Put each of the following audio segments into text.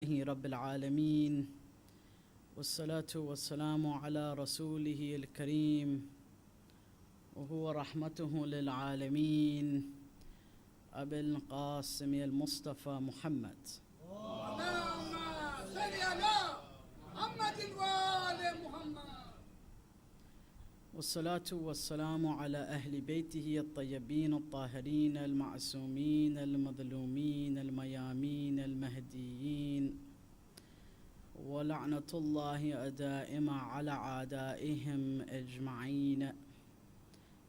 رب العالمين والصلاة والسلام على رسوله الكريم وهو رحمته للعالمين أبي القاسم المصطفى محمد. اللهم صل على محمد وآل محمد. والصلاة والسلام على أهل بيته الطيبين الطاهرين المعصومين المظلومين الميامين المهديين، ولعنة الله دائمة على أعدائهم أجمعين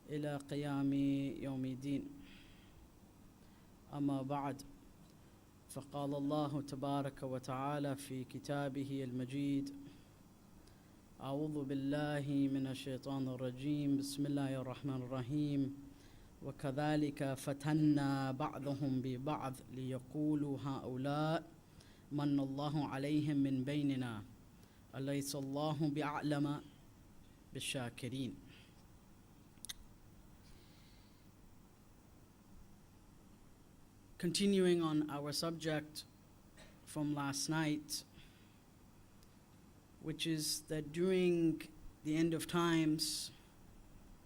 إلى قيام يوم الدين. أما بعد، فقال الله تبارك وتعالى في كتابه المجيد: أعوذ بالله من الشيطان الرجيم، بسم الله الرحمن الرحيم. وكذلك فتنا بعضهم ببعض ليقولوا هؤلاء من الله عليهم من بيننا أليس الله بأعلم بالشاكرين. Continuing on our subject from last night, which is that during the end of times,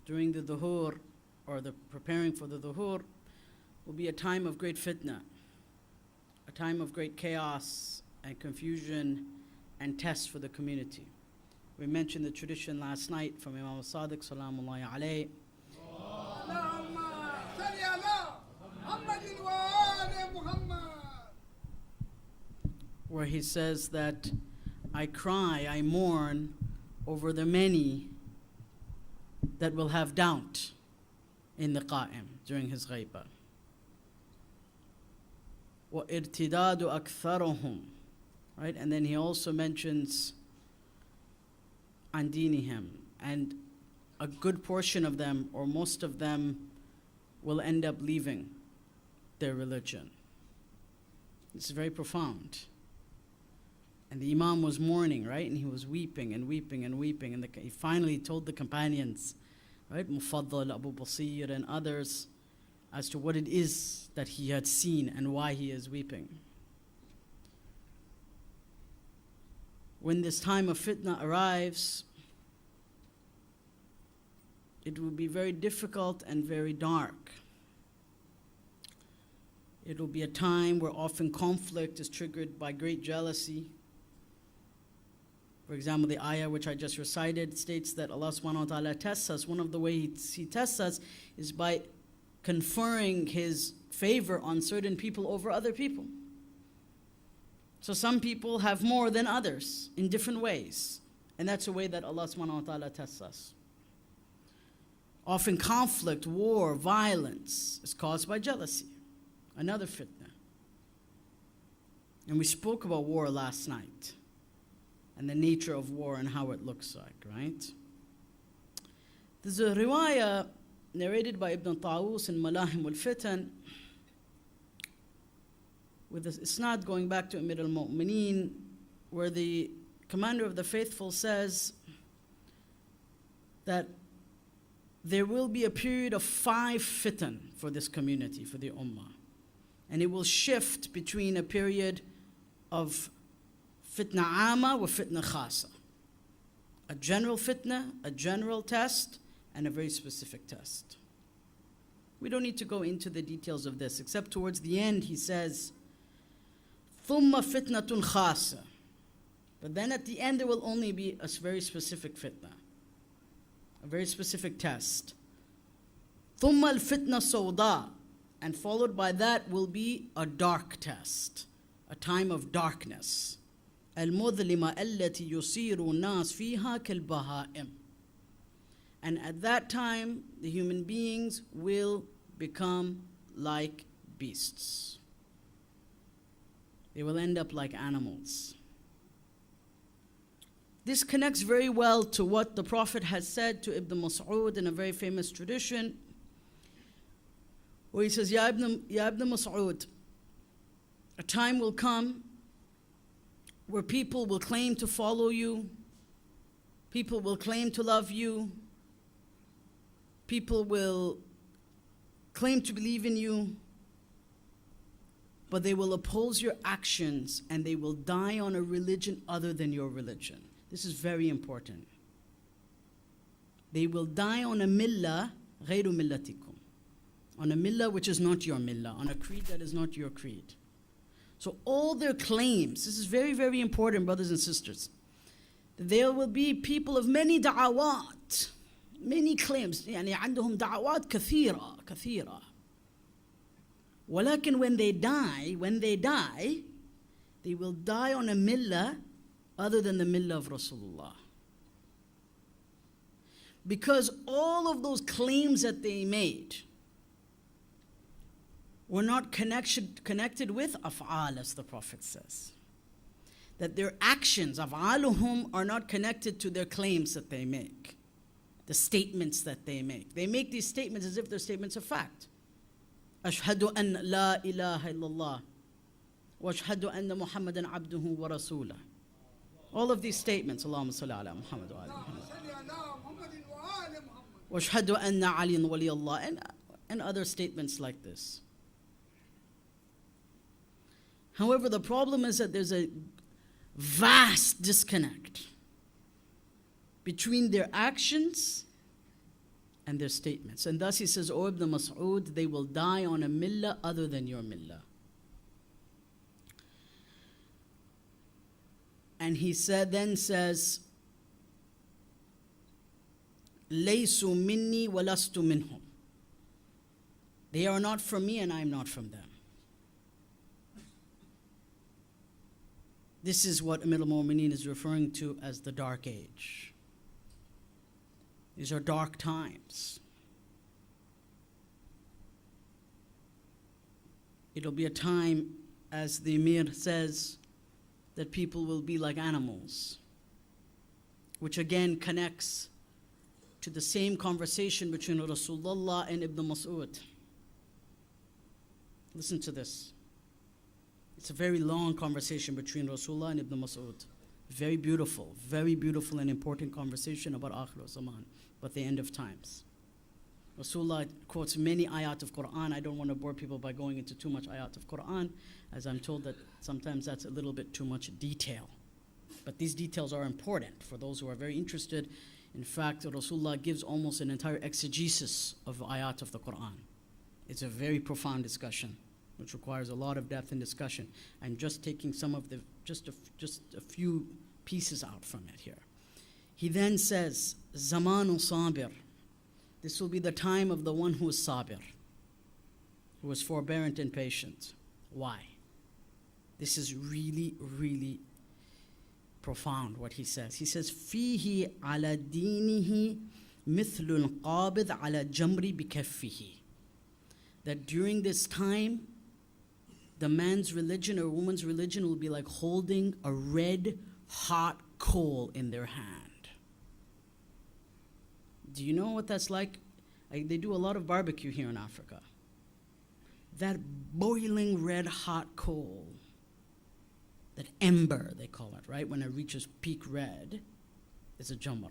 during the dhuhr, or the preparing for the dhuhr, will be a time of great fitna, a time of great chaos and confusion and test for the community. We mentioned the tradition last night from Imam Sadiq salamullahi alayhi, where he says that I cry, I mourn over the many that will have doubt in the qa'im during his ghayba. وَإِرْتِدَادُ أَكْثَرُهُمْ. Right? And then he also mentions عَنْ دِينِهِمْ, and a good portion of them, or most of them, will end up leaving their religion. It's very profound. And the Imam was mourning, right? And he was weeping and weeping and weeping. And he finally told the companions, right? Mufaddal, Abu Basir, and others, as to what it is that he had seen and why he is weeping. When this time of fitna arrives, it will be very difficult and very dark. It will be a time where often conflict is triggered by great jealousy. For example, the ayah which I just recited states that Allah subhanahu wa ta'ala tests us. One of the ways He tests us is by conferring His favor on certain people over other people. So some people have more than others in different ways. And that's a way that Allah subhanahu wa ta'ala tests us. Often conflict, war, violence is caused by jealousy. Another fitna. And we spoke about war last night, and the nature of war and how it looks like, right? There's a riwayah narrated by Ibn Tawus in Malahim al-Fitan, with this isnad going back to Amir al-Mu'mineen, where the commander of the faithful says that there will be a period of 5 fitan for this community, for the ummah. And it will shift between a period of fitna ama wa fitna khasa. A general fitna, a general test, and a very specific test. We don't need to go into the details of this, except towards the end he says, thumma fitnatun khasa. But then at the end there will only be a very specific fitna, a very specific test. Thumma al-fitna sawda. And followed by that will be a dark test, a time of darkness. المظلمة التي يصير الناس فيها كالبهائم. And at that time, the human beings will become like beasts. They will end up like animals. This connects very well to what the Prophet has said to Ibn Mas'ud in a very famous tradition, where he says, Ya Ibn Mas'ud, a time will come where people will claim to follow you, people will claim to love you, people will claim to believe in you, but they will oppose your actions and they will die on a religion other than your religion. This is very important. They will die on a millah غير ملتكم, on a millah which is not your millah, on a creed that is not your creed. So all their claims, this is very, very important, brothers and sisters. There will be people of many da'awat, many claims. يعني عندهم دعوات كثيرة. ولكن when they die, they will die on a millah other than the millah of Rasulullah. Because all of those claims that they made were not connected with af'al, as the Prophet says. That their actions, af'aluhum, are not connected to their claims that they make, the statements that they make. They make these statements as if they're statements of fact. أشهد أن لا إله إلا الله وأشهد أن محمدا عبده ورسوله. All of these statements, Allahumma salli ala Muhammad wa ala Muhammad. وأشهد أن علي ولي الله, and other statements like this. However, the problem is that there's a vast disconnect between their actions and their statements. And thus he says, O Ibn Mas'ud, they will die on a millah other than your millah. And he then says, لَيْسُوا مِنِّي وَلَسْتُ مِنْهُمْ. They are not from me and I am not from them. This is what Amir al-Mu'mineen is referring to as the dark age. These are dark times. It'll be a time, as the Emir says, that people will be like animals, which again connects to the same conversation between Rasulullah and Ibn Mas'ud. Listen to this. It's a very long conversation between Rasulullah and Ibn Mas'ud. Very beautiful and important conversation about Akhir Zaman, about the end of times. Rasulullah quotes many ayat of Quran. I don't want to bore people by going into too much ayat of Quran, as I'm told that sometimes that's a little bit too much detail. But these details are important for those who are very interested. In fact, Rasulullah gives almost an entire exegesis of ayat of the Quran. It's a very profound discussion, which requires a lot of depth and discussion. I'm just taking some of the, just a few pieces out from it here. He then says, Zamanu Sabir. This will be the time of the one who is Sabir, who is forbearant and patient. Why? This is really, really profound what he says. He says, فِيهِ عَلَى دِينِهِ مِثْلُ الْقَابِضْ عَلَى جَمْرِ بِكَفِّهِ. That during this time, the man's religion or woman's religion will be like holding a red hot coal in their hand. Do you know what that's like? They do a lot of barbecue here in Africa. That boiling red hot coal, that ember they call it, right? When it reaches peak red, is a jamr.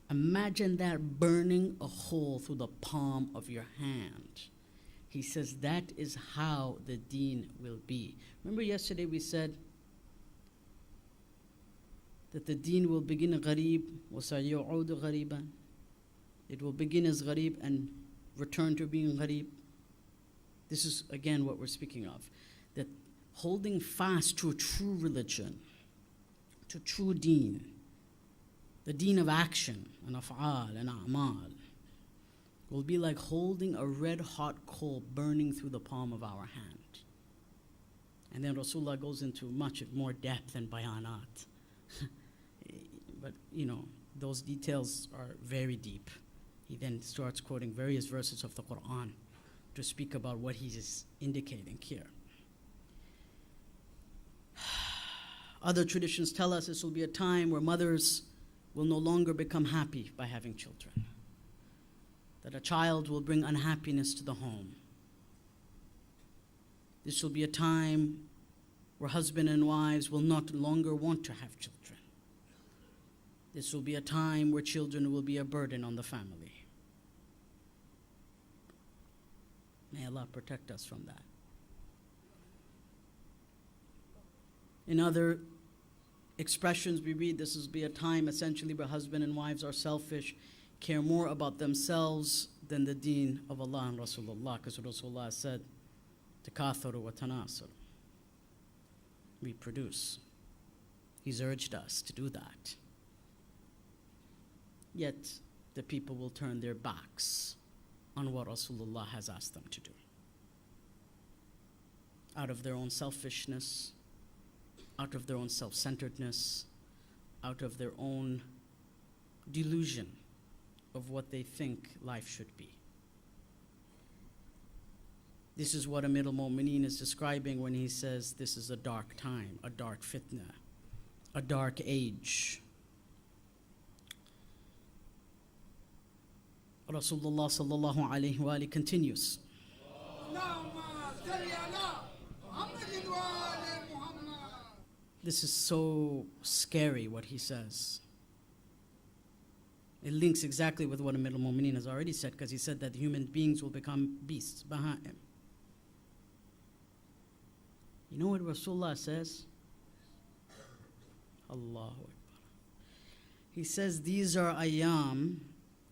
Imagine that burning a hole through the palm of your hand. He says that is how the deen will be. Remember yesterday we said that the deen will begin gharib, وَسَيَعُودُ غَرِيبًا. It will begin as gharib and return to being gharib. This is again what we're speaking of. That holding fast to a true religion, to true deen, the deen of action and af'al and a'mal, will be like holding a red hot coal burning through the palm of our hand. And then Rasulullah goes into much more depth and bayanat. But, those details are very deep. He then starts quoting various verses of the Quran to speak about what he is indicating here. Other traditions tell us this will be a time where mothers will no longer become happy by having children. That a child will bring unhappiness to the home. This will be a time where husband and wives will not longer want to have children. This will be a time where children will be a burden on the family. May Allah protect us from that. In other expressions we read, this will be a time essentially where husband and wives are selfish, care more about themselves than the deen of Allah and Rasulullah, because Rasulullah said, takatharu wa tanasur. Reproduce. He's urged us to do that. Yet the people will turn their backs on what Rasulullah has asked them to do. Out of their own selfishness, out of their own self-centeredness, out of their own delusion of what they think life should be. This is what Amir al-Mu'mineen is describing when he says this is a dark time, a dark fitna, a dark age. Rasulullah sallallahu alayhi wa alihi continues. This is so scary what he says. It links exactly with what Amir al-Mu'mineen has already said, because he said that human beings will become beasts, baha'im. You know what Rasulullah says? Allahu Akbar. He says these are ayyam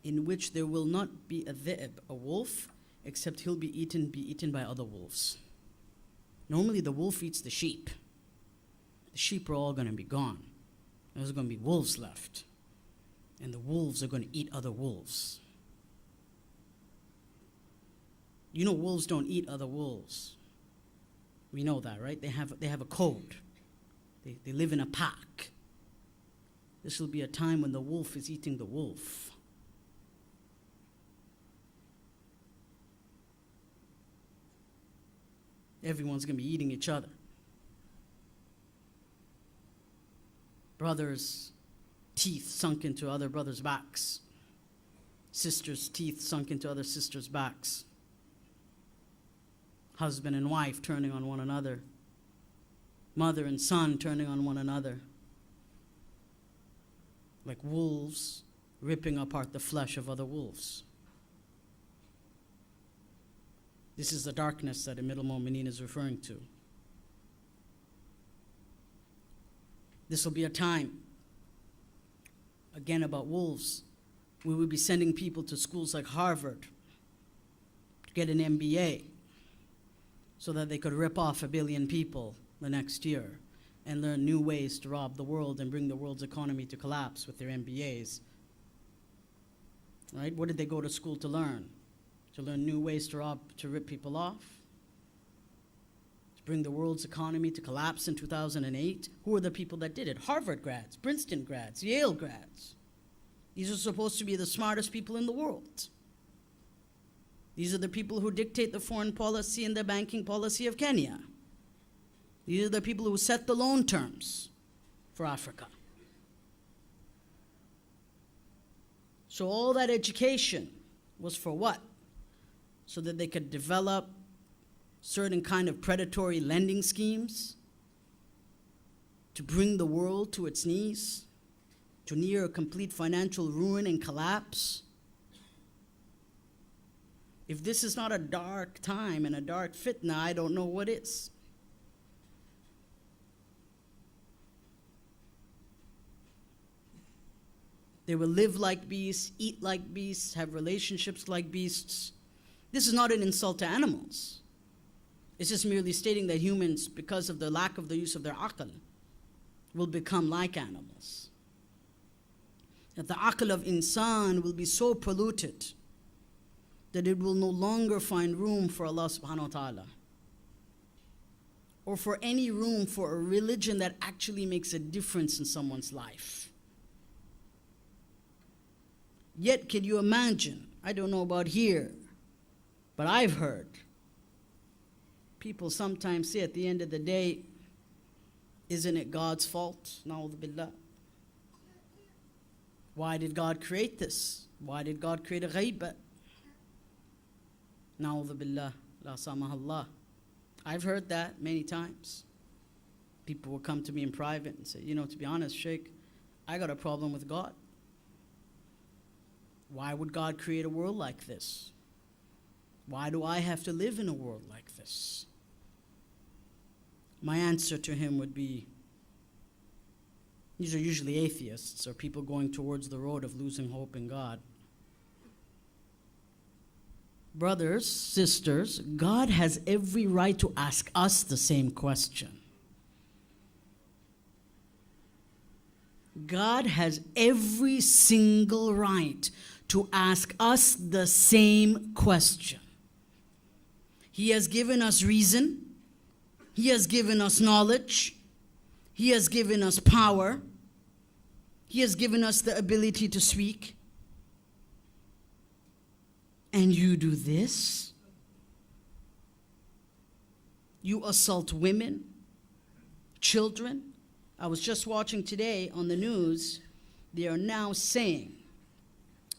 in which there will not be a dhi'b, a wolf, except he'll be eaten by other wolves. Normally the wolf eats the sheep. The sheep are all going to be gone. There's going to be wolves left. And the wolves are going to eat other wolves. You know wolves don't eat other wolves. We know that, right? They have a code. They live in a pack. This will be a time when the wolf is eating the wolf. Everyone's going to be eating each other. Brothers' teeth sunk into other brothers' backs. Sisters' teeth sunk into other sisters' backs. Husband and wife turning on one another. Mother and son turning on one another. Like wolves ripping apart the flesh of other wolves. This is the darkness that Amir al-Mu'mineen is referring to. This will be a time, again about wolves, we will be sending people to schools like Harvard to get an MBA so that they could rip off 1 billion people the next year and learn new ways to rob the world and bring the world's economy to collapse with their MBAs. Right? What did they go to school to learn? To learn new ways to rip people off? To bring the world's economy to collapse in 2008? Who are the people that did it? Harvard grads, Princeton grads, Yale grads. These are supposed to be the smartest people in the world. These are the people who dictate the foreign policy and the banking policy of Kenya. These are the people who set the loan terms for Africa. So all that education was for what? So that they could develop certain kind of predatory lending schemes to bring the world to its knees, to near a complete financial ruin and collapse. If this is not a dark time and a dark fitna, I don't know what is. They will live like beasts, eat like beasts, have relationships like beasts. This is not an insult to animals. It's just merely stating that humans, because of the lack of the use of their aql, will become like animals. That the aql of insan will be so polluted that it will no longer find room for Allah subhanahu wa ta'ala, or for any room for a religion that actually makes a difference in someone's life. Yet, can you imagine, I don't know about here, but I've heard people sometimes say at the end of the day, isn't it God's fault? Na'udhu billah. Why did God create this? Why did God create a Ghayba? Na'udhu billah, la samahallah. I've heard that many times. People will come to me in private and say, to be honest, Sheikh, I got a problem with God. Why would God create a world like this? Why do I have to live in a world like this? My answer to him would be, these are usually atheists or people going towards the road of losing hope in God. Brothers, sisters, God has every right to ask us the same question. God has every single right to ask us the same question. He has given us reason. He has given us knowledge. He has given us power. He has given us the ability to speak. And you do this? You assault women, children. I was just watching today on the news, they are now saying,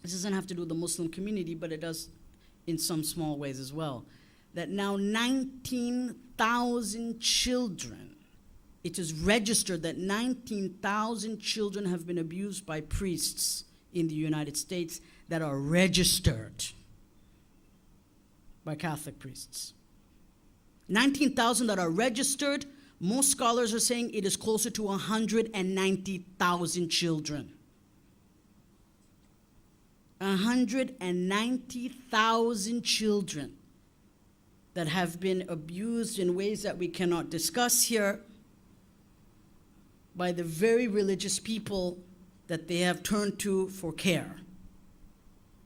this doesn't have to do with the Muslim community, but it does in some small ways as well, that now 19,000 children, it is registered that 19,000 children have been abused by priests in the United States that are registered by Catholic priests. 19,000 that are registered. Most scholars are saying it is closer to 190,000 children. 190,000 children that have been abused in ways that we cannot discuss here by the very religious people that they have turned to for care.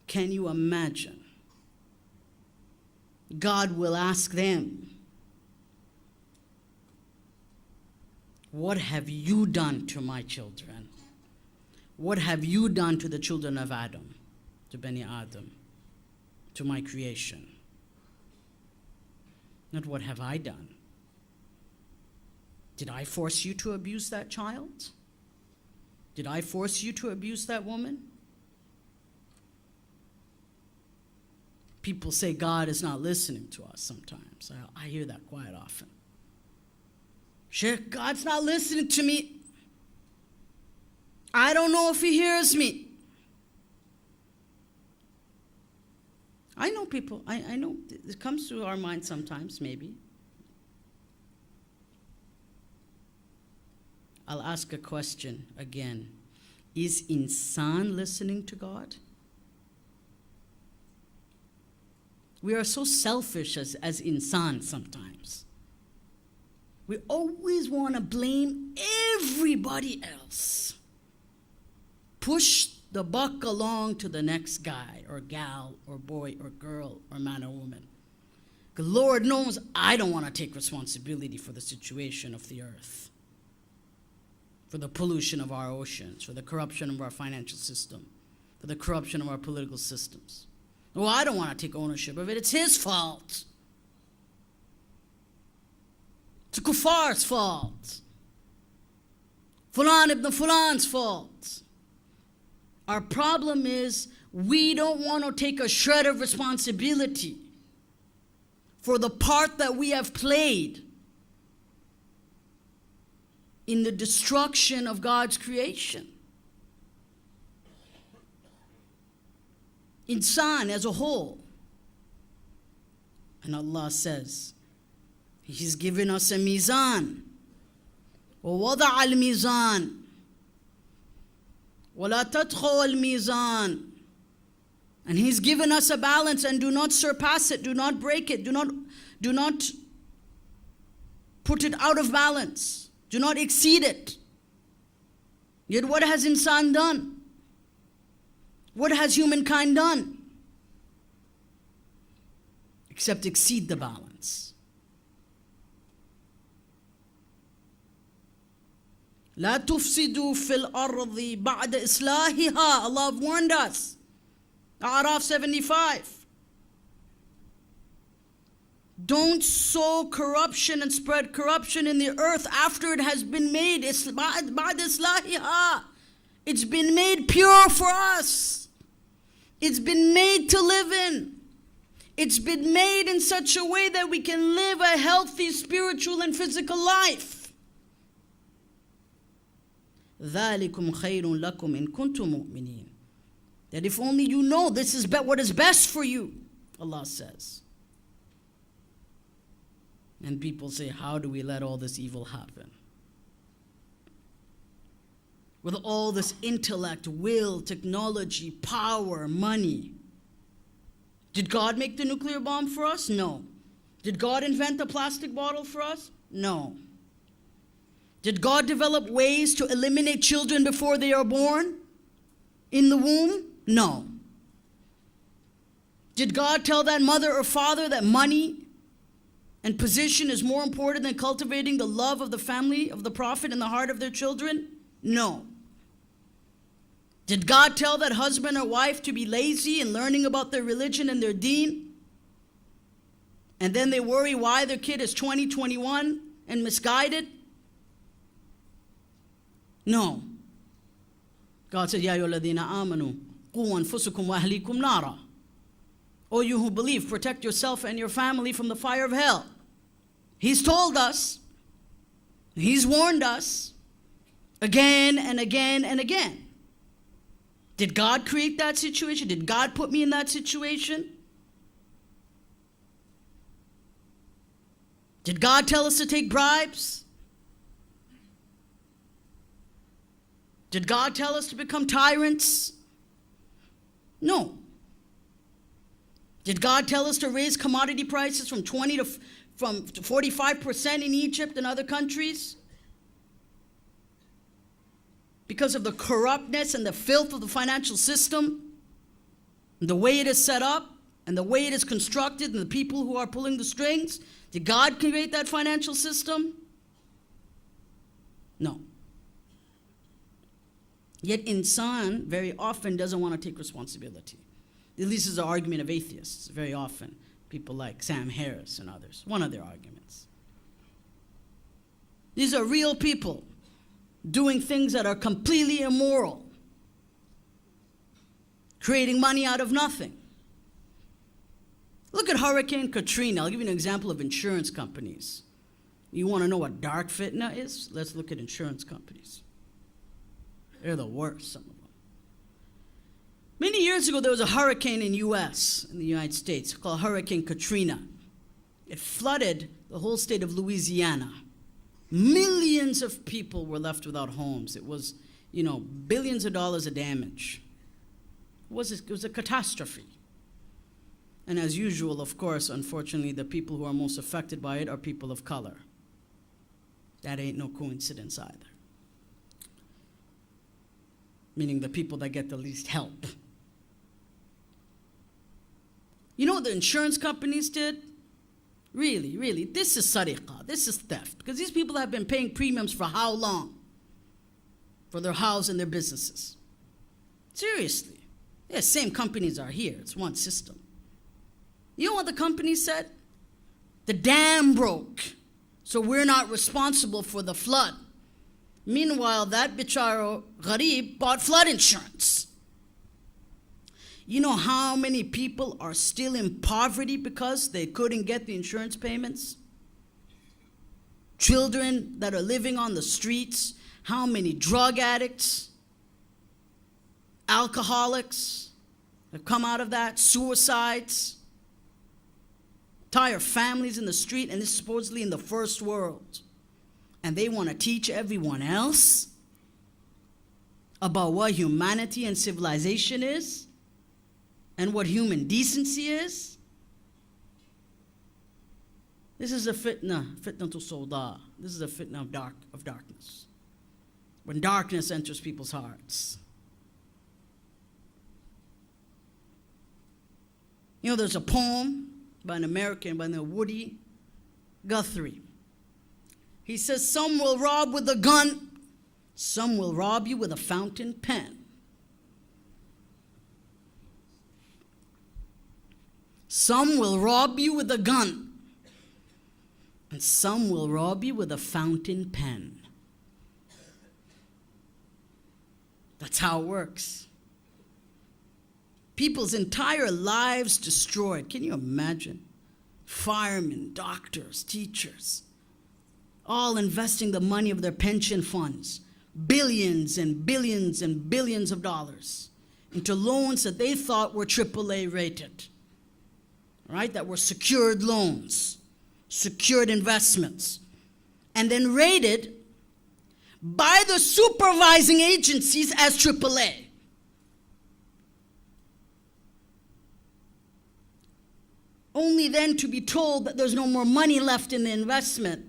Can you imagine? God will ask them, what have you done to my children? What have you done to the children of Adam, to Bani Adam, to my creation? Not what have I done? Did I force you to abuse that child? Did I force you to abuse that woman? People say God is not listening to us sometimes. I hear that quite often. Sheikh, God's not listening to me. I don't know if he hears me. I know people, I know it comes to our mind sometimes, maybe. I'll ask a question again. Is insan listening to God? We are so selfish as insan sometimes. We always want to blame everybody else. Push the buck along to the next guy or gal or boy or girl or man or woman. Because Lord knows I don't want to take responsibility for the situation of the earth, for the pollution of our oceans, for the corruption of our financial system, for the corruption of our political systems. Oh, I don't want to take ownership of it. It's his fault. It's Kuffar's fault. Fulan ibn Fulan's fault. Our problem is we don't want to take a shred of responsibility for the part that we have played in the destruction of God's creation. Insan as a whole. And Allah says, He's given us a mizan. وَوَضَعَ الْمِيزَانِ وَلَا تَطْغَوْا الْمِيزَانِ. And He's given us a balance, and do not surpass it, do not break it, do not put it out of balance, do not exceed it. Yet what has insan done? What has humankind done? Except exceed the balance. لا تفسدوا في الأرض بعد إصلاحها. Allah warned us. A'raf 75. Don't sow corruption and spread corruption in the earth after it has been made. بعد إصلاحها. It's been made pure for us. It's been made to live in. It's been made in such a way that we can live a healthy spiritual and physical life. ذَلِكُمْ خَيْرٌ لَكُمْ إِن كُنتُم مُؤْمِنِينَ. That if only you know this is what is best for you, Allah says. And people say, how do we let all this evil happen? With all this intellect, will, technology, power, money. Did God make the nuclear bomb for us? No. Did God invent the plastic bottle for us? No. Did God develop ways to eliminate children before they are born? In the womb? No. Did God tell that mother or father that money and position is more important than cultivating the love of the family of the Prophet in the heart of their children? No. Did God tell that husband or wife to be lazy in learning about their religion and their deen? And then they worry why their kid is 20, 21 and misguided? No. God said, Ya ayyuhalladhina amanu, qu anfusakum wa ahlikum nara. O you who believe, protect yourself and your family from the fire of hell. He's told us, He's warned us again and again and again. Did God create that situation? Did God put me in that situation? Did God tell us to take bribes? Did God tell us to become tyrants? No. Did God tell us to raise commodity prices from 45% in Egypt and other countries? Because of the corruptness and the filth of the financial system, and the way it is set up, and the way it is constructed, and the people who are pulling the strings? Did God create that financial system? No. Yet insan very often doesn't want to take responsibility. At least is the argument of atheists, very often. People like Sam Harris and others. One of their arguments. These are real people doing things that are completely immoral, creating money out of nothing. Look at Hurricane Katrina. I'll give you an example of insurance companies. You want to know what dark fitna is? Let's look at insurance companies. They're the worst, some of them. Many years ago, there was a hurricane in the United States, called Hurricane Katrina. It flooded the whole state of Louisiana. Millions of people were left without homes. It was, billions of dollars of damage. It was a catastrophe. And as usual, of course, unfortunately, the people who are most affected by it are people of color. That ain't no coincidence either. Meaning the people that get the least help. You know what the insurance companies did? Really, this is sariqah, this is theft. Because these people have been paying premiums for how long? For their house and their businesses. Seriously. Yeah, same companies are here. It's one system. You know what the company said? The dam broke, so we're not responsible for the flood. Meanwhile, that bicharo gharib bought flood insurance. You know how many people are still in poverty because they couldn't get the insurance payments? Children that are living on the streets, how many drug addicts, alcoholics have come out of that, suicides, entire families in the street, and this is supposedly in the first world. And they want to teach everyone else about what humanity and civilization is and what human decency is. This is a fitna to sawda. This is a fitna of darkness. When darkness enters people's hearts. There's a poem by an American by the name of Woody Guthrie. He says, some will rob with a gun, some will rob you with a fountain pen. Some will rob you with a gun, and some will rob you with a fountain pen. That's how it works. People's entire lives destroyed. Can you imagine? Firemen, doctors, teachers, all investing the money of their pension funds, billions and billions and billions of dollars, into loans that they thought were AAA rated, right? That were secured loans. secured investments, and then rated by the supervising agencies as AAA. Only then to be told that there's no more money left in the investment.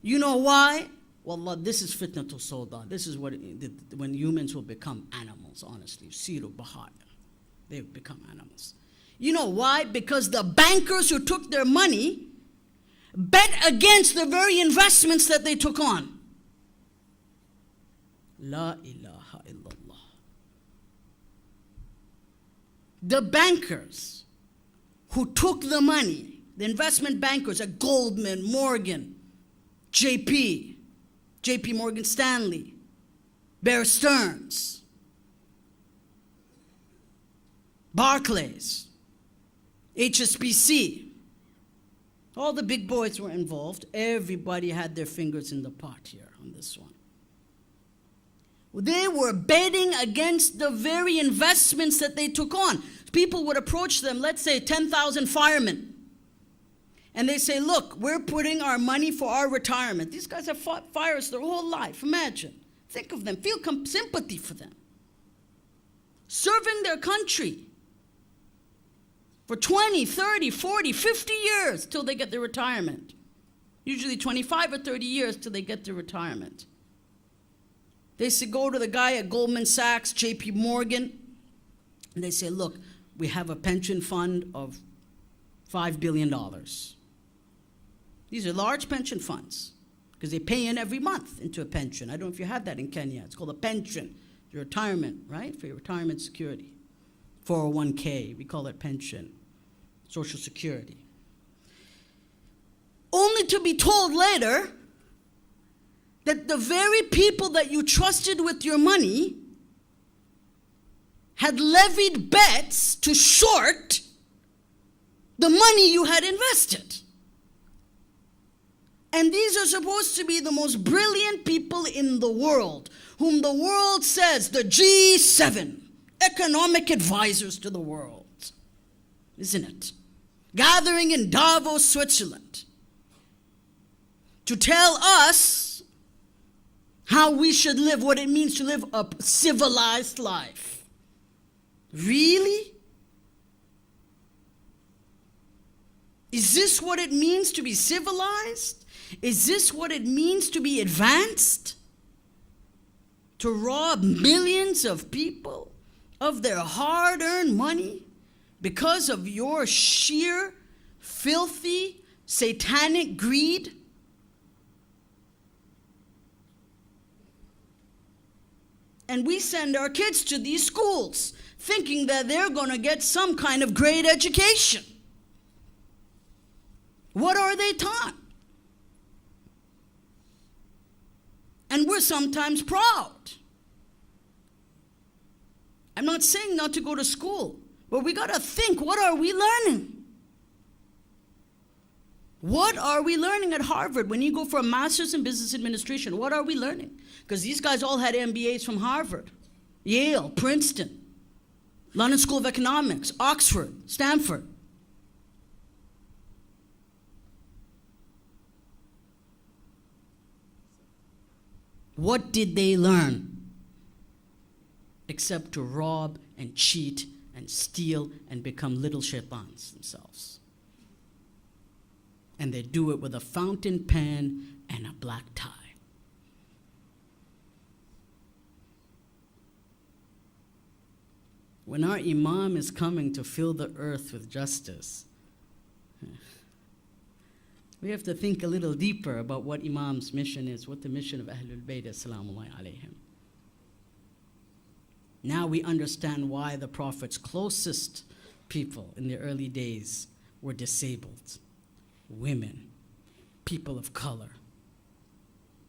You know why? Wallah, this is fitnatul sawda. This is when humans will become animals, honestly. Siru bahar. They become animals. You know why? Because the bankers who took their money bet against the very investments that they took on. La ilaha illallah. The bankers who took the money, the investment bankers at Goldman, Morgan, JP Morgan Stanley, Bear Stearns, Barclays, HSBC, all the big boys were involved. Everybody had their fingers in the pot here on this one. They were betting against the very investments that they took on. People would approach them, let's say 10,000 firemen, and they say, look, we're putting our money for our retirement. These guys have fought fires their whole life. Imagine. Think of them. Feel sympathy for them. Serving their country for 20, 30, 40, 50 years till they get their retirement. Usually 25 or 30 years till they get their retirement. They say, go to the guy at Goldman Sachs, JP Morgan, and they say, look, we have a pension fund of $5 billion. These are large pension funds because they pay in every month into a pension. I don't know if you have that in Kenya. It's called a pension, your retirement, right? For your retirement security. 401k, we call it pension, Social Security. Only to be told later that the very people that you trusted with your money had levied bets to short the money you had invested. And these are supposed to be the most brilliant people in the world, whom the world says, the G7, economic advisors to the world, isn't it? Gathering in Davos, Switzerland, to tell us how we should live, what it means to live a civilized life. Really? Is this what it means to be civilized? Is this what it means to be advanced? To rob millions of people of their hard-earned money because of your sheer, filthy, satanic greed? And we send our kids to these schools thinking that they're going to get some kind of great education. What are they taught? And we're sometimes proud. I'm not saying not to go to school, but we got to think, what are we learning? What are we learning at Harvard when you go for a master's in business administration? What are we learning? Because these guys all had MBAs from Harvard, Yale, Princeton, London School of Economics, Oxford, Stanford. What did they learn? Except to rob and cheat and steal and become little shaitans themselves. And they do it with a fountain pen and a black tie. When our Imam is coming to fill the earth with justice, we have to think a little deeper about what Imam's mission is, what the mission of Ahlul Bayt Salamullahi alayhim. Now we understand why the Prophet's closest people in the early days were disabled, women, people of color,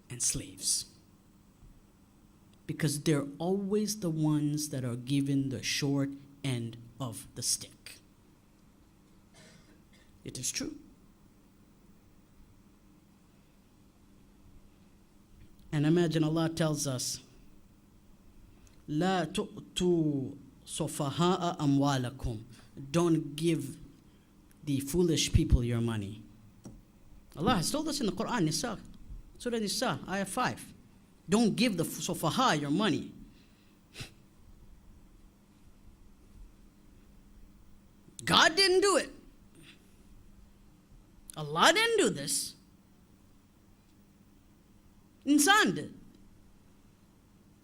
and slaves. Because they're always the ones that are given the short end of the stick. It is true. And imagine Allah tells us, لا تؤتوا صفهاء أموالكم. Don't give the foolish people your money. Allah has told us in the Quran, Nisa, Surah Nisa, Ayah 5. Don't give the Sufaha your money. God didn't do it. Allah didn't do this. Insan did.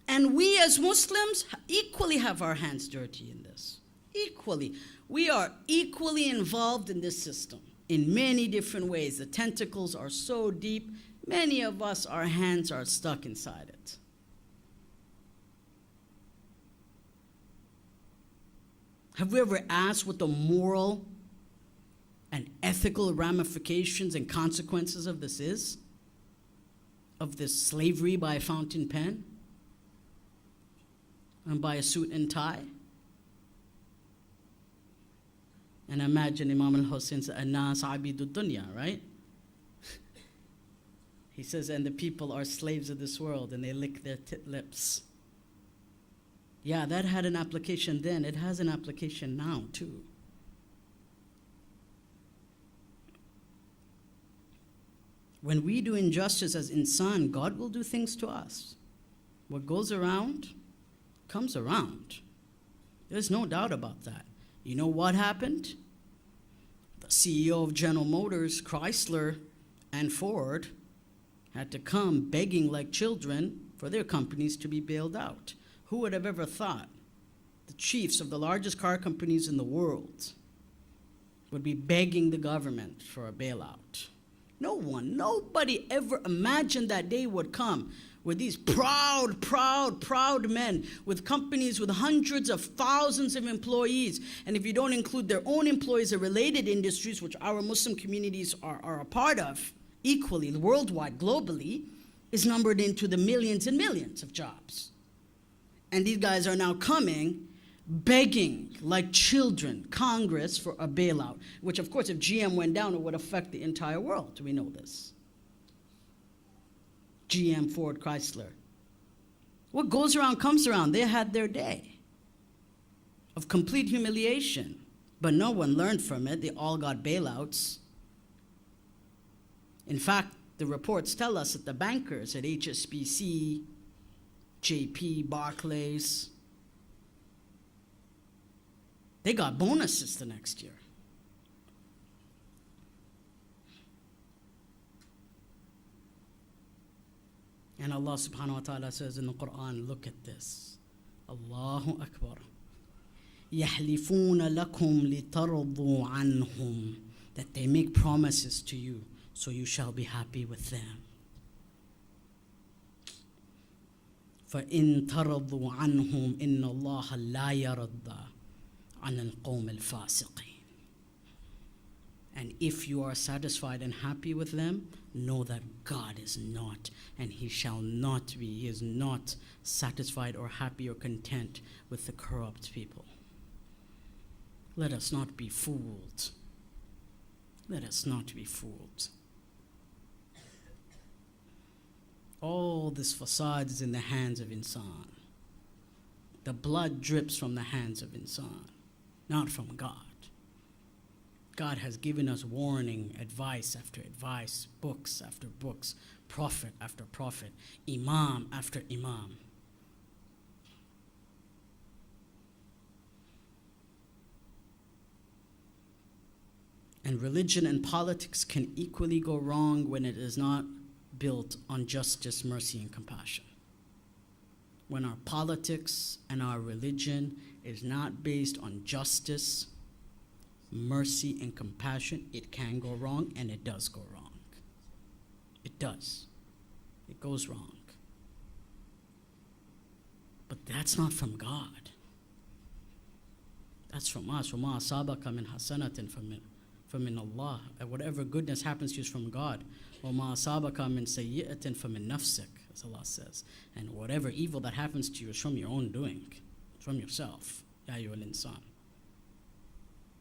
And we as Muslims equally have our hands dirty in this. Equally. We are equally involved in this system in many different ways. The tentacles are so deep, many of us, our hands are stuck inside it. Have we ever asked what the moral and ethical ramifications and consequences of this is? Of this slavery by a fountain pen? And by a suit and tie? And imagine Imam al-Hussein said, "An-nas abidu dunya," right? He says, and the people are slaves of this world, and they lick their lips. Yeah, that had an application then. It has an application now, too. When we do injustice as insan, God will do things to us. What goes around comes around. There's no doubt about that. You know what happened? The CEO of General Motors, Chrysler, and Ford had to come begging like children for their companies to be bailed out. Who would have ever thought the chiefs of the largest car companies in the world would be begging the government for a bailout? No one, nobody ever imagined that day would come with these proud men with companies with hundreds of thousands of employees. And if you don't include their own employees or related industries, which our Muslim communities are a part of, equally, worldwide, globally, is numbered into the millions and millions of jobs. And these guys are now coming, begging like children, Congress for a bailout, which of course if GM went down, it would affect the entire world. We know this. GM, Ford, Chrysler. What goes around comes around. They had their day of complete humiliation, but no one learned from it. They all got bailouts. In fact, the reports tell us that the bankers at HSBC, JP, Barclays, they got bonuses the next year. And Allah subhanahu wa ta'ala says in the Quran, look at this. Allahu Akbar. يَحْلِفُونَ لَكُمْ لِتَرْضُوا عَنْهُمْ. That they make promises to you, so you shall be happy with them. فَإِن تَرَضُوا عَنْهُمْ إِنَّ اللَّهَ لَا يَرَضَّ عَنَ الْقَوْمِ الْفَاسِقِينَ. And if you are satisfied and happy with them, know that God is not, and He shall not be. He is not satisfied or happy or content with the corrupt people. Let us not be fooled. Let us not be fooled. All this facade is in the hands of insan. The blood drips from the hands of insan, not from God. God has given us warning, advice after advice, books after books, prophet after prophet, imam after imam. And religion and politics can equally go wrong when it is not built on justice, mercy, and compassion. When our politics and our religion is not based on justice, mercy, and compassion, it can go wrong, and it does go wrong. It does. It goes wrong. But that's not from God. That's from us. وَمَا أَصَابَكَ مِنْ حَسَنَةٍ فَمِنَ اللَّهِ. Whatever goodness happens to you is from God. وَمَا أَصَابَكَ مِنْ سَيِّئَةٍ فَمِنْ نَفْسِكَ, as Allah says. And whatever evil that happens to you is from your own doing, from yourself. يَا أَيُّهَا الْإِنسَانِ.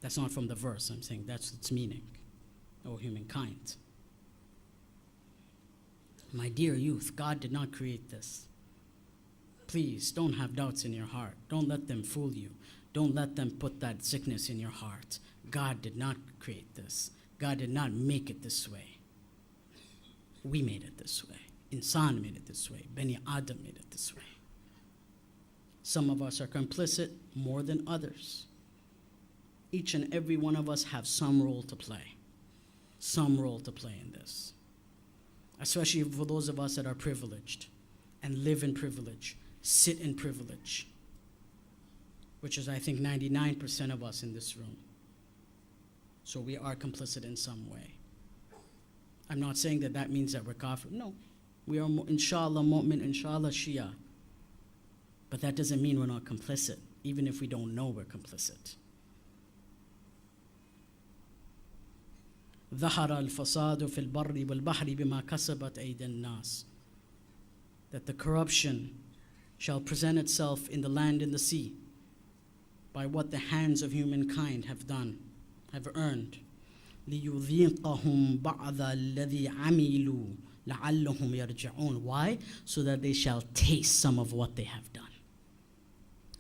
That's not from the verse, I'm saying that's its meaning. O humankind. My dear youth, God did not create this. Please don't have doubts in your heart. Don't let them fool you. Don't let them put that sickness in your heart. God did not create this. God did not make it this way. We made it this way. Insan made it this way. Bani Adam made it this way. Some of us are complicit more than others. Each and every one of us have some role to play. Some role to play in this. Especially for those of us that are privileged and live in privilege, sit in privilege, which is, I think, 99% of us in this room. So we are complicit in some way. I'm not saying that that means that we're kafir. No. We are, inshallah, mu'min, inshallah, Shia. But that doesn't mean we're not complicit, even if we don't know we're complicit. ظهر الفساد في البر والبحر بما كسبت أيدي الناس. That the corruption shall present itself in the land and the sea by what the hands of humankind have done, have earned. لِيُذِيقَهُمْ بَعْضَ الَّذِي عَمِلُوا لَعَلَّهُمْ يَرْجِعُونَ. Why? So that they shall taste some of what they have done.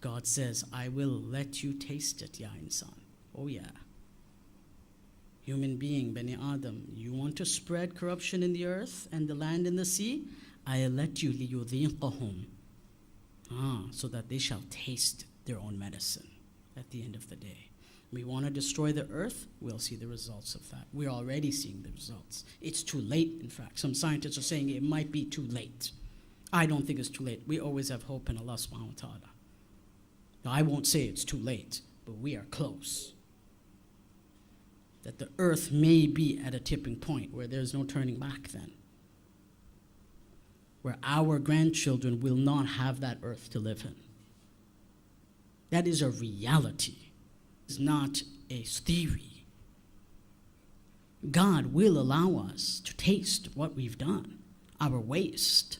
God says, I will let you taste it, ya insan. Oh yeah. Human being, Bani Adam, you want to spread corruption in the earth and the land and the sea? I let you, لِيُذِيقَهُمْ. So that they shall taste their own medicine at the end of the day. We want to destroy the earth, we'll see the results of that. We're already seeing the results. It's too late, in fact. Some scientists are saying it might be too late. I don't think it's too late. We always have hope in Allah subhanahu wa ta'ala. Now, I won't say it's too late, but we are close. That the earth may be at a tipping point where there's no turning back then. Where our grandchildren will not have that earth to live in. That is a reality. It's not a theory. God will allow us to taste what we've done, our waste,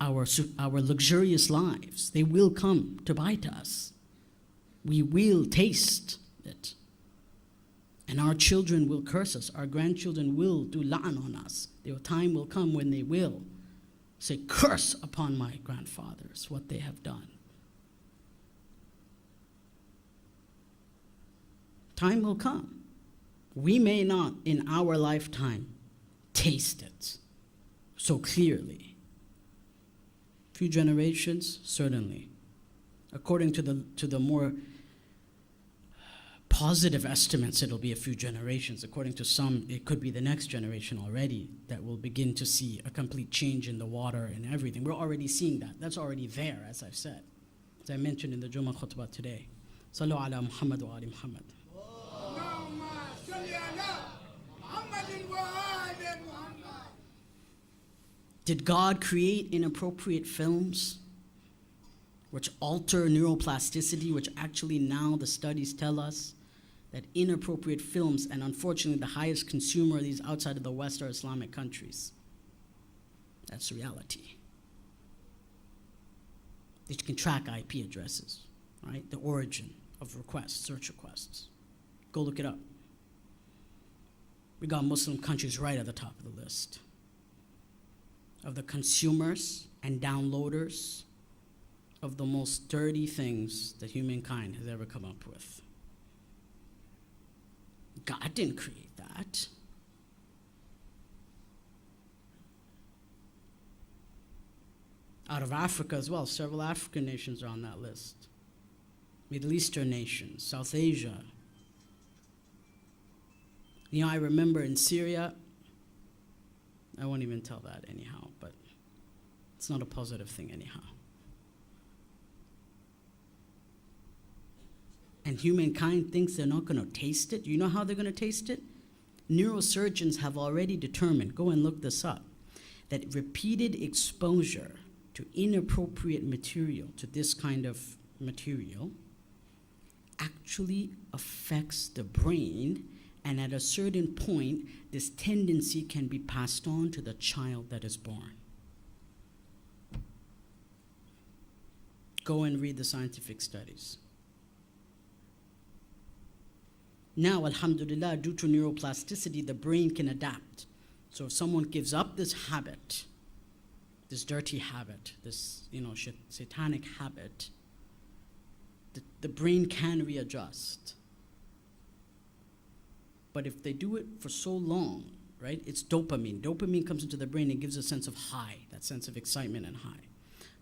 our luxurious lives. They will come to bite us. We will taste it. And our children will curse us. Our grandchildren will do la'an on us. The time will come when they will say, curse upon my grandfathers, what they have done. Time will come. We may not, in our lifetime, taste it so clearly. Few generations, certainly. According to the more positive estimates, it'll be a few generations. According to some, it could be the next generation already that will begin to see a complete change in the water and everything. We're already seeing that. That's already there, as I've said. As I mentioned in the Jummah khutbah today. Sallu ala Muhammad wa ali Muhammad. Did God create inappropriate films which alter neuroplasticity, which actually now the studies tell us that inappropriate films, and unfortunately the highest consumer of these outside of the West are Islamic countries. That's reality. They can track IP addresses, right? The origin of requests, search requests. Go look it up. We got Muslim countries right at the top of the list of the consumers and downloaders of the most dirty things that humankind has ever come up with. God didn't create that. Out of Africa as well, several African nations are on that list. Middle Eastern nations, South Asia. You know, I remember in Syria, I won't even tell that anyhow, but it's not a positive thing anyhow. And humankind thinks they're not going to taste it. You know how they're going to taste it? Neurosurgeons have already determined, go and look this up, that repeated exposure to inappropriate material, to this kind of material, actually affects the brain, and at a certain point, this tendency can be passed on to the child that is born. Go and read the scientific studies. Now, alhamdulillah, due to neuroplasticity, the brain can adapt. So if someone gives up this habit, this dirty habit, this satanic habit, the brain can readjust. But if they do it for so long, right? It's dopamine. Dopamine comes into the brain and gives a sense of high, that sense of excitement and high.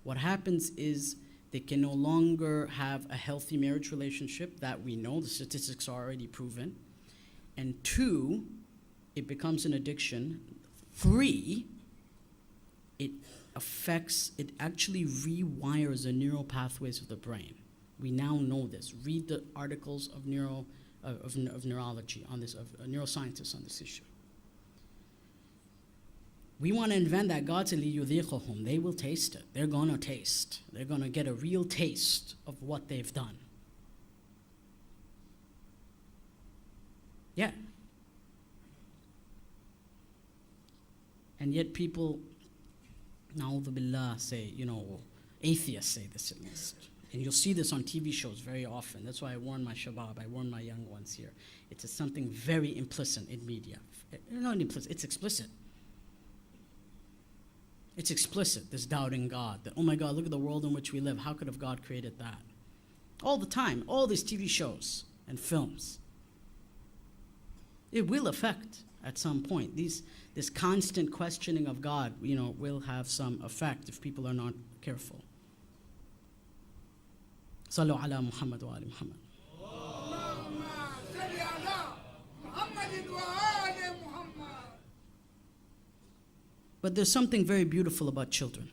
What happens is they can no longer have a healthy marriage relationship, that we know, the statistics are already proven. And 2, it becomes an addiction. 3, it actually rewires the neural pathways of the brain. We now know this. Read the articles of neurology on this, of neuroscientists on this issue. We want to invent that God said, لِيُذِيقَهُمْ. They will taste it. They're going to taste. They're going to get a real taste of what they've done. Yeah. And yet people, na'udhu billah, say, atheists say this at least. And you'll see this on TV shows very often. That's why I warn my shabab, I warn my young ones here. It's something very implicit in media. Not implicit, it's explicit. It's explicit, this doubting God. That, oh my God, look at the world in which we live. How could have God created that? All the time, all these TV shows and films. It will affect at some point. This constant questioning of God, will have some effect if people are not careful. Sallu ala Muhammad wa ali Muhammad. But there's something very beautiful about children.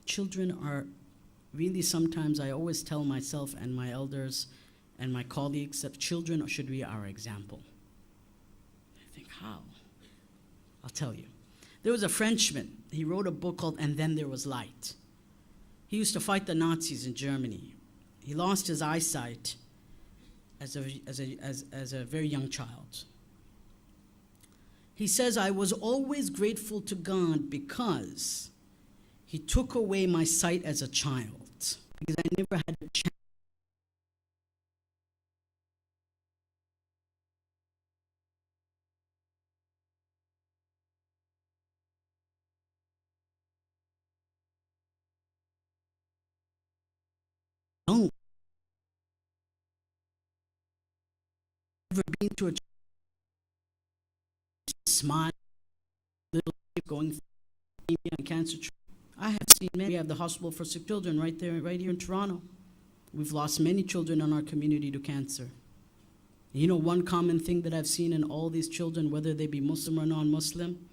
Children are really, sometimes I always tell myself and my elders and my colleagues that children should be our example. I think, how? I'll tell you. There was a Frenchman. He wrote a book called And Then There Was Light. He used to fight the Nazis in Germany. He lost his eyesight as a very young child. He says, I was always grateful to God because he took away my sight as a child, because I never had a chance. No. Never been to a smile, little going through leukemia and cancer. I have seen many. We have the hospital for sick children right here in Toronto. We've lost many children in our community to cancer. One common thing that I've seen in all these children, whether they be Muslim or non-Muslim,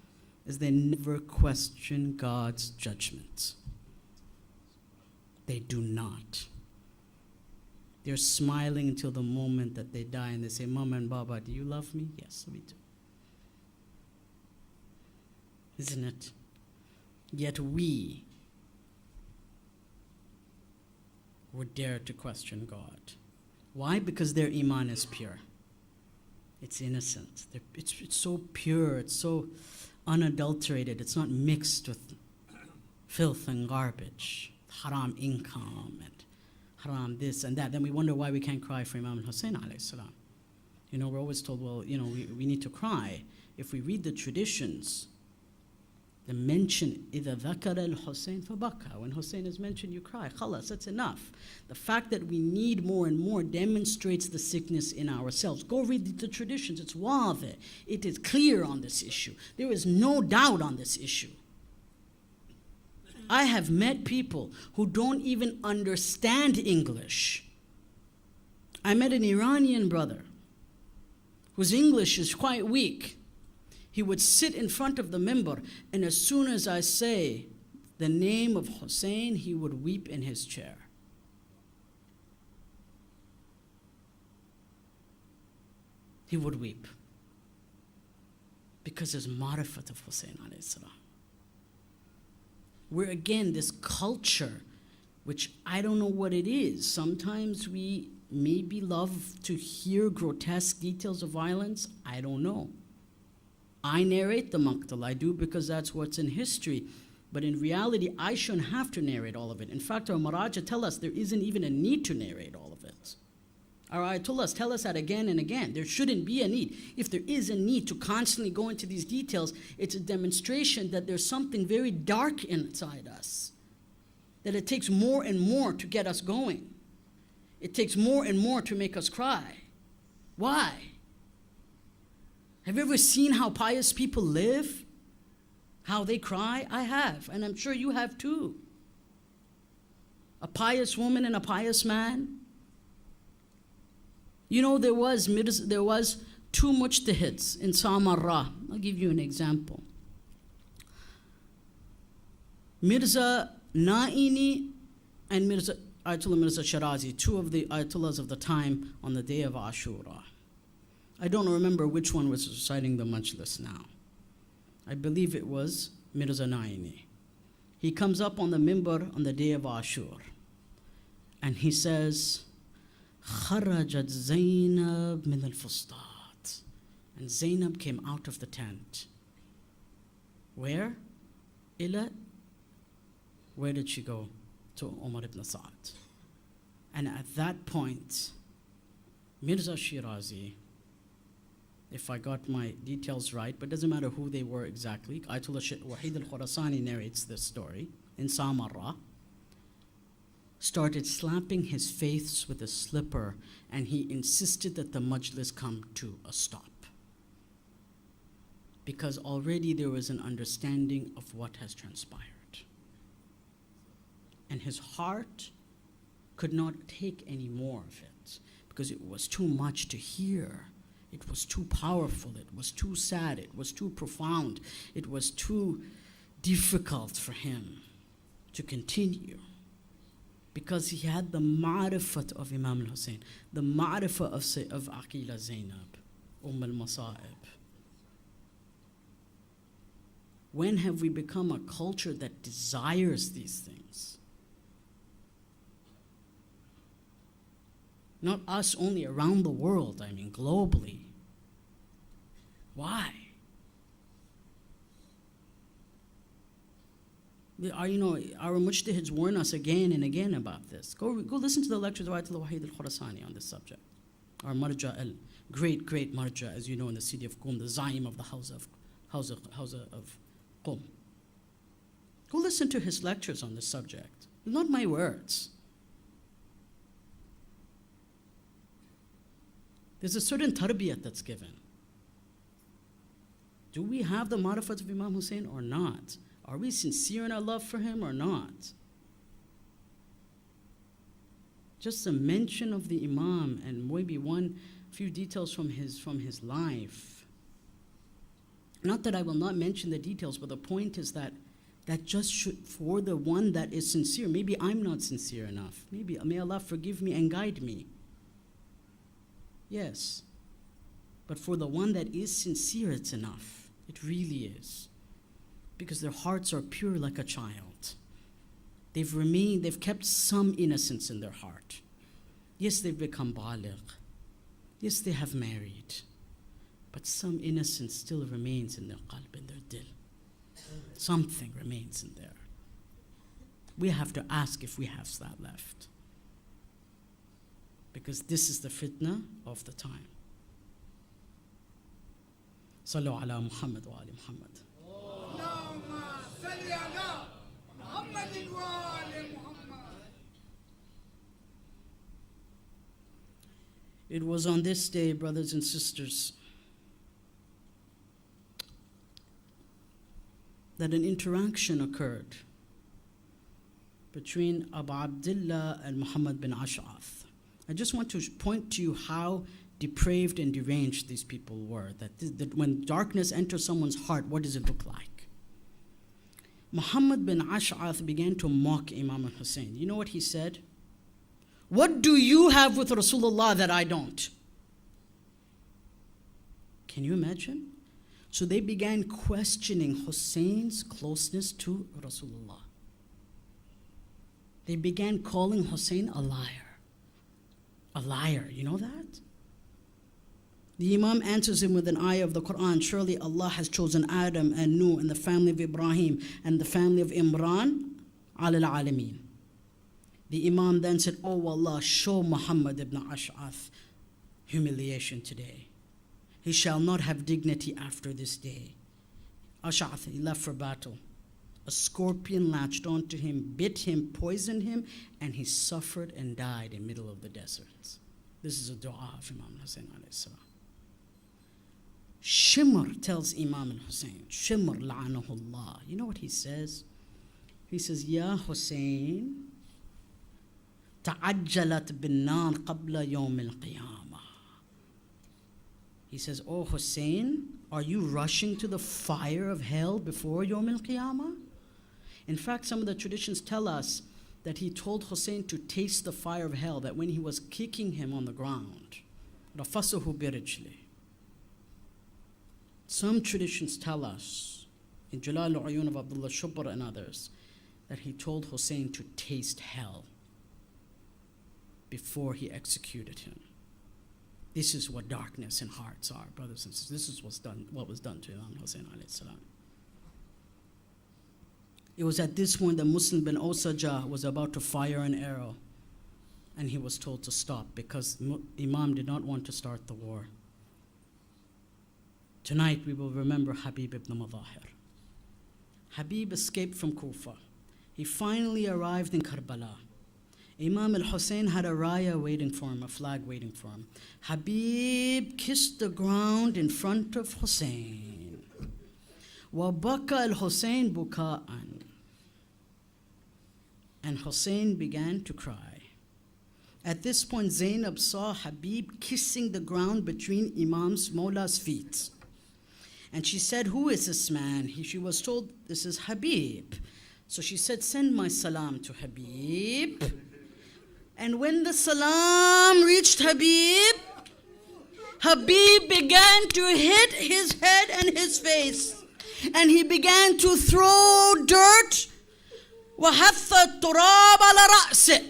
is they never question God's judgment. They do not. They're smiling until the moment that they die, and they say, Mama and Baba, do you love me? Yes, we do. Isn't it? Yet we would dare to question God. Why? Because their iman is pure. It's innocent. It's so pure. It's so unadulterated. It's not mixed with filth and garbage, haram income and haram this and that. Then we wonder why we can't cry for Imam Hussein alayhi salam. We're always told, well, we need to cry. If we read the traditions, the mention, إِذَا ذَكَرَ الْحُسَيْنِ فَبَكَى. When Hussein is mentioned, you cry. Khalas, that's enough. The fact that we need more and more demonstrates the sickness in ourselves. Go read the traditions. It's wadih. It is clear on this issue. There is no doubt on this issue. I have met people who don't even understand English. I met an Iranian brother whose English is quite weak. He would sit in front of the minbar, and as soon as I say the name of Hussein, he would weep in his chair. He would weep because his marifat of Hussein alayhi salam. We're again this culture, which I don't know what it is. Sometimes we maybe love to hear grotesque details of violence. I don't know. I narrate the maqtal. I do because that's what's in history. But in reality, I shouldn't have to narrate all of it. In fact, our Maraja tell us there isn't even a need to narrate all of it. Our Ayatollahs tell us that again and again. There shouldn't be a need. If there is a need to constantly go into these details, it's a demonstration that there's something very dark inside us. That it takes more and more to get us going. It takes more and more to make us cry. Why? Have you ever seen how pious people live? How they cry? I have, and I'm sure you have too. A pious woman and a pious man. You know, there was two mujtahids in Samarra. I'll give you an example. Mirza Naini and Ayatollah Mirza Shirazi, two of the Ayatollahs of the time on the day of Ashura. I don't remember which one was reciting the majlis now. I believe it was Mirza Naini. He comes up on the mimbar on the day of Ashur, and he says, خرجت زينب من الفسطاط. And Zainab came out of the tent. Where? Where did she go? To Umar ibn Sa'd. And at that point, Mirza Shirazi, if I got my details right, but it doesn't matter who they were exactly, Ayatollah Wahid al-Khurasani narrates this story in Samarra, started slapping his face with a slipper, and he insisted that the majlis come to a stop. Because already there was an understanding of what has transpired. And his heart could not take any more of it, because it was too much to hear. It was too powerful, it was too sad, it was too profound, it was too difficult for him to continue. Because he had the ma'rifat of Imam al-Hussein, the ma'rifat of Aqila Zainab, al-Masa'ib. When have we become a culture that desires these things? Not us only, around the world, I mean globally. Why? Our mujtahids warn us again and again about this. Go listen to the lectures of Ayatollah Wahid al-Khurasani on this subject. Our marja, great marja, as you know, in the city of Qum, the zaim of the house of Qum. Go listen to his lectures on this subject. Not my words. There's a certain tarbiyat that's given. Do we have the marifat of Imam Hussein or not? Are we sincere in our love for him or not? Just a mention of the Imam and maybe few details from his life. Not that I will not mention the details, but the point is that just should, for the one that is sincere, maybe I'm not sincere enough. Maybe, may Allah forgive me and guide me. Yes. But for the one that is sincere, it's enough. It really is. Because their hearts are pure like a child. They've kept some innocence in their heart. Yes, they've become baligh. Yes, they have married. But some innocence still remains in their qalb, in their dil. Something remains in there. We have to ask if we have that left. Because this is the fitna of the time. Sallu ala Muhammad wa ali Muhammad. It was on this day, brothers and sisters, that an interaction occurred between Abu Abdullah and Muhammad bin Ash'ath. I just want to point to you how depraved and deranged these people were. That when darkness enters someone's heart, what does it look like? Muhammad bin Ash'ath began to mock Imam al-Hussein. You know what he said? What do you have with Rasulullah that I don't? Can you imagine? So they began questioning Hussein's closeness to Rasulullah. They began calling Hussein a liar. A liar, you know that? The Imam answers him with an ayah of the Quran. Surely Allah has chosen Adam and Nuh and the family of Ibrahim and the family of Imran ala al-alameen. The Imam then said, oh Allah, show Muhammad ibn Ash'ath humiliation today. He shall not have dignity after this day. Ash'ath, he left for battle. A scorpion latched onto him, bit him, poisoned him, and he suffered and died in the middle of the desert. This is a dua of Imam Hussein alayhi salam. Shimr tells Imam al-Hussein, Shimr la'anahullah. You know what he says? He says, Ya Hussein, ta'ajjalat bin nar qabla yawm al-qiyamah. He says, oh Hussein, are you rushing to the fire of hell before yawm al-qiyamah? In fact, some of the traditions tell us that he told Hussein to taste the fire of hell, that when he was kicking him on the ground, rafasuhu birijli. Some traditions tell us, in Jalal al-Uyun of Abdullah Shubr and others, that he told Hussein to taste hell before he executed him. This is what darkness in hearts are, brothers and sisters. This is what was done to Imam Hussein alayhi salam. It was at this point that Muslim bin Osajah was about to fire an arrow, and he was told to stop because Imam did not want to start the war. Tonight we will remember Habib ibn Madahir. Habib escaped from Kufa. He finally arrived in Karbala. Imam al-Hussein had a raya waiting for him, a flag waiting for him. Habib kissed the ground in front of Hussein. وَبَكَى الْحُسَيْنِ بُكَاءً. And Hussein began to cry. At this point, Zainab saw Habib kissing the ground between Imam's Mawla's feet. And she said, who is this man? She was told, this is Habib. So she said, send my salam to Habib. And when the salam reached Habib, Habib began to hit his head and his face. And he began to throw dirt. وَحَثَّ التُّرَابَ عَلَى رَأْسِهِ.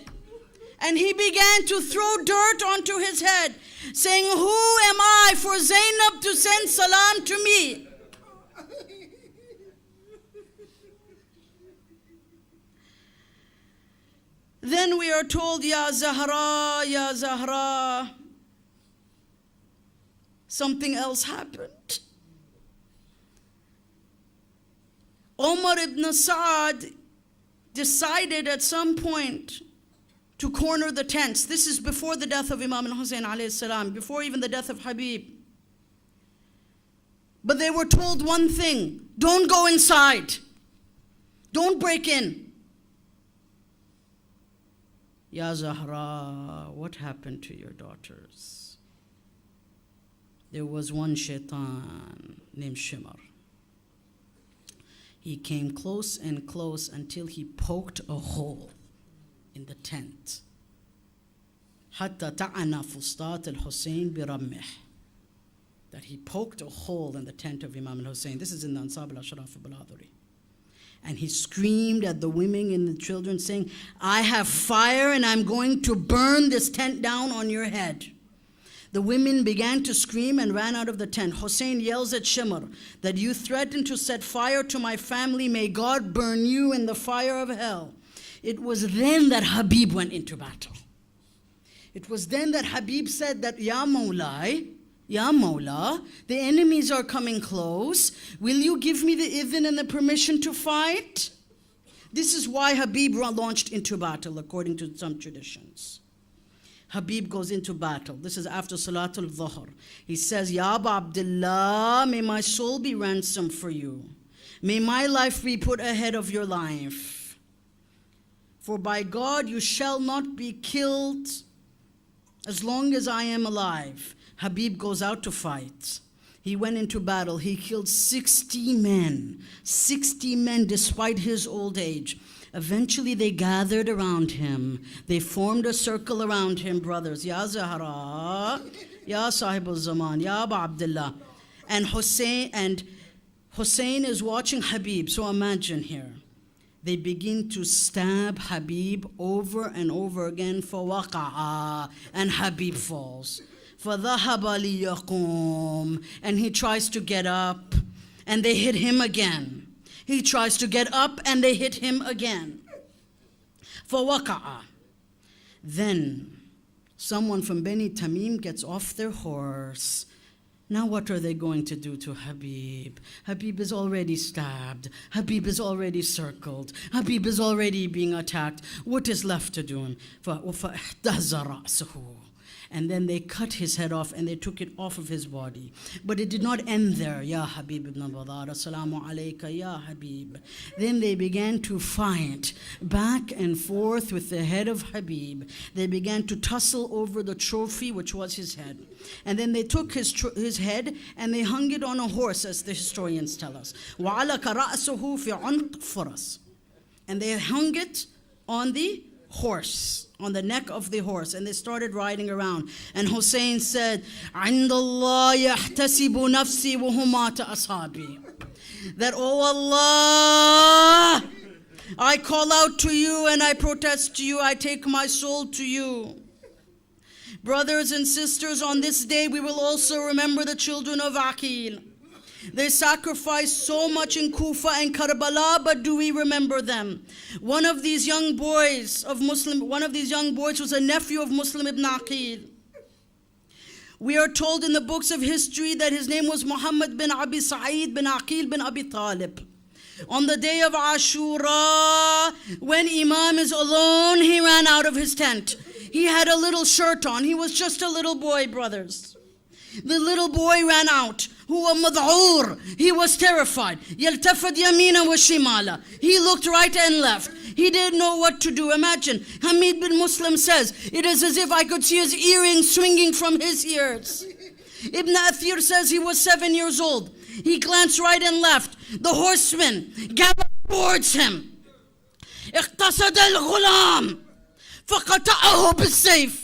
And he began to throw dirt onto his head, saying, who am I for Zainab to send salam to me? Then we are told, Ya Zahra, something else happened. Umar ibn Sa'ad decided at some point to corner the tents. This is before the death of Imam al-Hussein alayhi salam, before even the death of Habib. But they were told one thing, don't go inside. Don't break in. Ya Zahra, what happened to your daughters? There was one shaitan named Shimr. He came close and close until he poked a hole in the tent. حتى طعن فسطاط الحسين برمح. That he poked a hole in the tent of Imam al-Hussein. This is in the Ansab al-Ashraf al-Baladhuri. And he screamed at the women and the children, saying, I have fire and I'm going to burn this tent down on your head. The women began to scream and ran out of the tent. Hussein yells at Shimr that you threaten to set fire to my family. May God burn you in the fire of hell. It was then that Habib went into battle. It was then that Habib said that, Ya Mawla, the enemies are coming close. Will you give me the idhn and the permission to fight? This is why Habib launched into battle, according to some traditions. Habib goes into battle. This is after Salatul Dhuhr. He says, Ya Aba Abdullah, may my soul be ransom for you. May my life be put ahead of your life. For by God you shall not be killed as long as I am alive. Habib goes out to fight. He went into battle. He killed 60 men. 60 men despite his old age. Eventually they gathered around him. They formed a circle around him, brothers. Ya Zahra, Ya Sahib al-Zaman, Ya Aba Abdullah. And Hussein is watching Habib. So imagine here. They begin to stab Habib over and over again. فَوَقَعَ. And Habib falls. فَذَهَبَ لِيَقُومْ. And he tries to get up. And they hit him again. He tries to get up and they hit him again. فَوَقَعَ. Then someone from Bani Tamim gets off their horse. Now what are they going to do to Habib? Habib is already stabbed. Habib is already circled. Habib is already being attacked. What is left to do him? فَاحْتَزَ رَأْسُهُ. And then they cut his head off and they took it off of his body. But it did not end there. Ya Habib ibn Badar, assalamu alayka ya Habib. Then they began to fight back and forth with the head of Habib. They began to tussle over the trophy, which was his head. And then they took his head and they hung it on a horse, as the historians tell us. وَعَلَكَ رَأْسُهُ فِي عُنْقِ فَرَسٍ. And they hung it on the horse, on the neck of the horse, and they started riding around. And Hussein said, عِنْدَ اللَّهِ يَحْتَسِبُ نَفْسِي وَهُمَا أَصْحَابِي. That, oh Allah, I call out to you and I protest to you, I take my soul to you. Brothers and sisters, on this day we will also remember the children of Aqil. They sacrificed so much in Kufa and Karbala, but do we remember them? One of these young boys was a nephew of Muslim ibn Aqil. We are told in the books of history that his name was Muhammad bin Abi Sa'id bin Aqil bin Abi Talib. On the day of Ashura, when Imam is alone, he ran out of his tent. He had a little shirt on. He was just a little boy, brothers. The little boy ran out. Huwa mad'ur. He was terrified. Yaltafad yamina wa shimala. He looked right and left. He didn't know what to do. Imagine, Hamid bin Muslim says, it is as if I could see his earrings swinging from his ears. Ibn Athir says he was 7 years old. He glanced right and left. The horseman galloped towards him. اقتصد الغلام فقطعه بالسيف.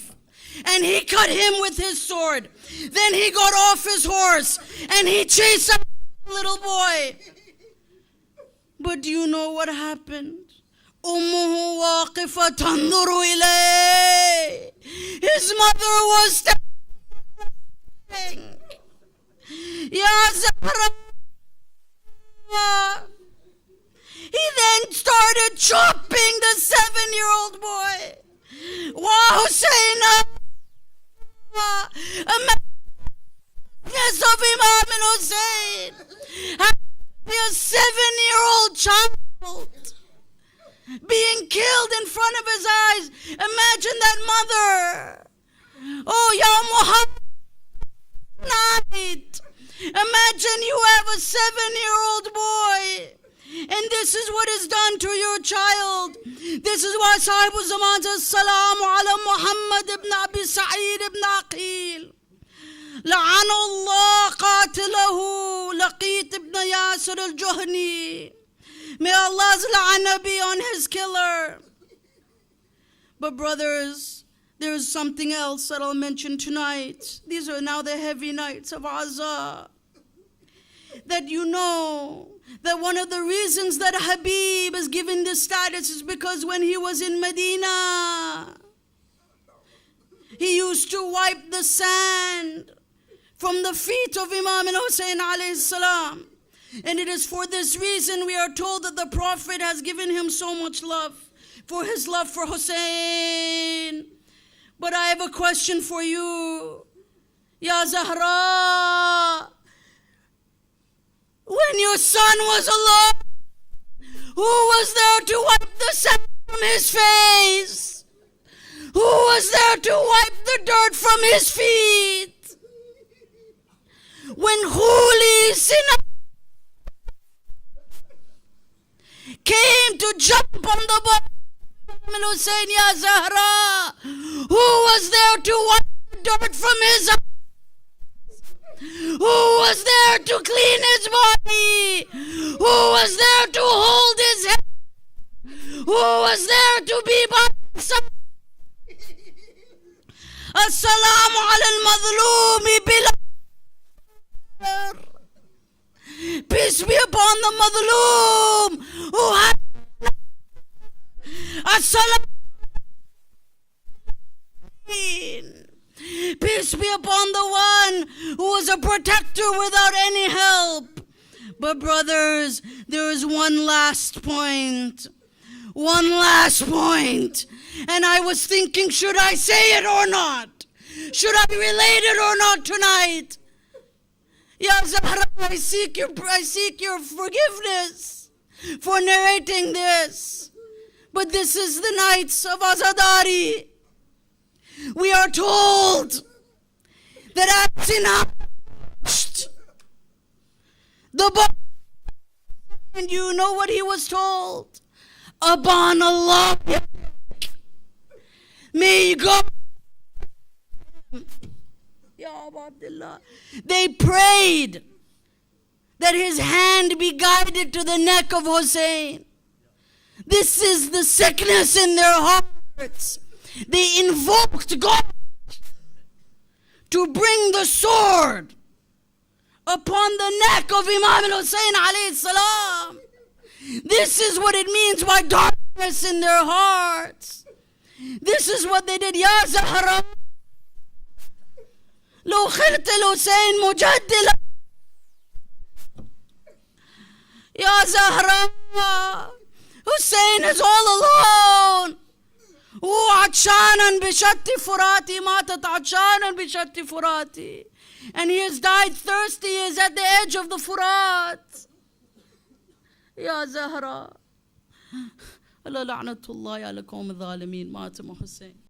And he cut him with his sword. Then he got off his horse and he chased after the little boy. But do you know what happened? أمه واقفة تنظر إليه. His mother was standing. Ya Zahra. He then started chopping the 7-year-old boy. Wa Hussein. A madness of Imam Hussein. A 7-year-old child being killed in front of his eyes. Imagine that mother. Oh, Ya Muhammad. Imagine you have a 7-year-old boy. And this is what is done to your child. This is why Sahib al-Zaman says, Salamu ala Muhammad ibn Abi Sa'id ibn Aqil. La'ana Allah qatilahu Laqit ibn Yasir al-Juhni. May Allah's la'ana be on his killer. But brothers, there is something else that I'll mention tonight. These are now the heavy nights of Azza. That you know that one of the reasons that Habib is given this status is because when he was in Medina, he used to wipe the sand from the feet of Imam Hussein alayhi salam. And it is for this reason we are told that the Prophet has given him so much love, for his love for Hussein. But I have a question for you. Ya Zahra, when your son was alone, who was there to wipe the sand from his face? Who was there to wipe the dirt from his feet? When Khuli Sina came to jump on the body of Hussein, Ya Zahra, who was there to wipe the dirt from his eyes? Who was there to clean his body? Who was there to hold his head? Who was there to be by his side? As-salamu ala al-madhlumi bila. Peace be upon the madhlum who had. As-salamu. Peace be upon the one who was a protector without any help. But brothers, there is one last point. One last point. And I was thinking, should I say it or not? Should I relate it or not tonight? Ya Zahra, I seek your forgiveness for narrating this. But this is the nights of Azadari. We are told that as he the body, and you know what he was told? Upon Allah, may God. Ya Abu Abdullah. They prayed that his hand be guided to the neck of Hussein. This is the sickness in their hearts. They invoked God to bring the sword upon the neck of Imam al-Hussein alayhi salam. This is what it means by darkness in their hearts. This is what they did. Ya Zahra, لو خلت الحسين مجدلا يا زهراء Hussein is all alone. عطشانا بشط فراتي ماتت عطشانا بشط فراتي, and he has died thirsty. He is at the edge of the Furat. يا زهراء, ألا لعنة الله على القوم الظالمين. مات حسين.